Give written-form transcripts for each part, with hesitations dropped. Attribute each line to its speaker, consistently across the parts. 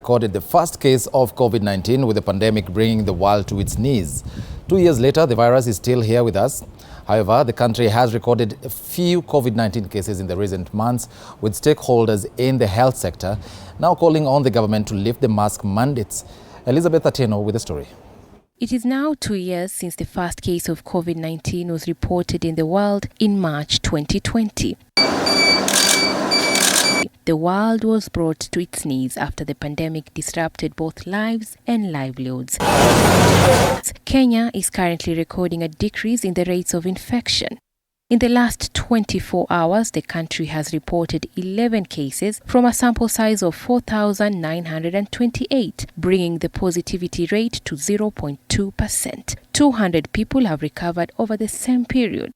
Speaker 1: recorded the first case of COVID-19, with the pandemic bringing the world to its knees. 2 years later, the virus is still here with us. However, the country has recorded a few COVID-19 cases in the recent months, with stakeholders in the health sector now calling on the government to lift the mask mandates. Elizabeth Atieno with the story.
Speaker 2: It is now 2 years since the first case of COVID-19 was reported in the world in March 2020. The world was brought to its knees after the pandemic disrupted both lives and livelihoods. Kenya is currently recording a decrease in the rates of infection. In the last 24 hours, the country has reported 11 cases from a sample size of 4,928, bringing the positivity rate to 0.2%. 200 people have recovered over the same period.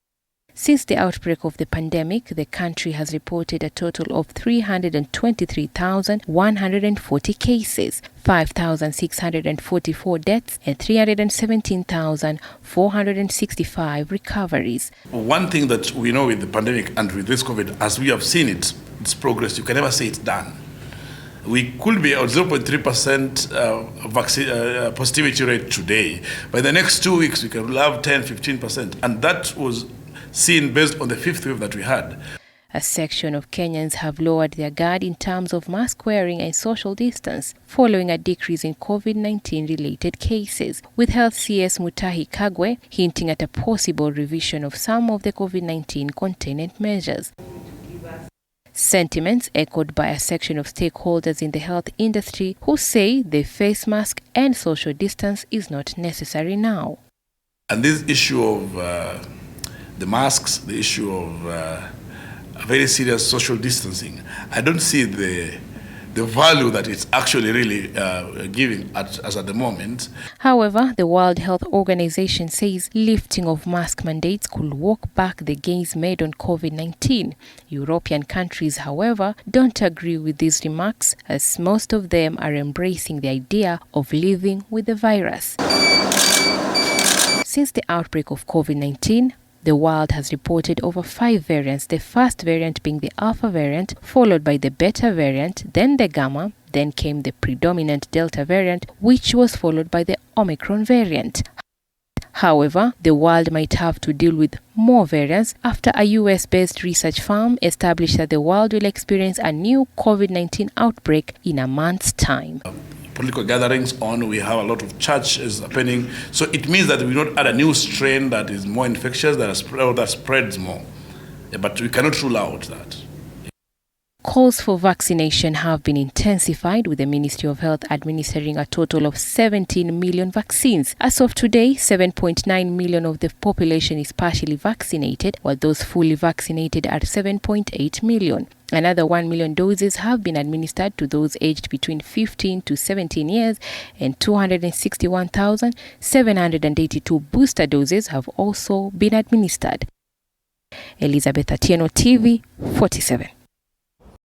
Speaker 2: Since the outbreak of the pandemic, the country has reported a total of 323,140 cases, 5,644 deaths, and 317,465 recoveries.
Speaker 3: One thing that we know with the pandemic and with this COVID, as we have seen its progress, you can never say it's done. We could be at 0.3% positivity rate today. By the next 2 weeks, we can have 10-15%. And that was seen based on the fifth wave that we had.
Speaker 2: A section of Kenyans have lowered their guard in terms of mask wearing and social distance, following a decrease in COVID-19 related cases, with Health CS Mutahi Kagwe hinting at a possible revision of some of the COVID-19 containment measures. Sentiments echoed by a section of stakeholders in the health industry who say the face mask and social distance is not necessary now.
Speaker 3: And this issue of the masks, the issue of a very serious social distancing, I don't see the value that it's actually really giving as at the moment.
Speaker 2: However, the World Health Organization says lifting of mask mandates could walk back the gains made on COVID-19. European countries, however, don't agree with these remarks, as most of them are embracing the idea of living with the virus. Since the outbreak of COVID-19, the world has reported over 5 variants, the first variant being the Alpha variant, followed by the Beta variant, then the Gamma, then came the predominant Delta variant, which was followed by the Omicron variant. However, the world might have to deal with more variants after a US-based research firm established that the world will experience a new COVID-19 outbreak in a month's time.
Speaker 3: Political gatherings on, we have a lot of churches happening. So it means that we don't add a new strain that is more infectious, that spreads more. Yeah, but we cannot rule out that.
Speaker 2: Calls for vaccination have been intensified, with the Ministry of Health administering a total of 17 million vaccines. As of today, 7.9 million of the population is partially vaccinated, while those fully vaccinated are 7.8 million. Another 1 million doses have been administered to those aged between 15 to 17 years, and 261,782 booster doses have also been administered. Elizabeth Atieno, TV 47.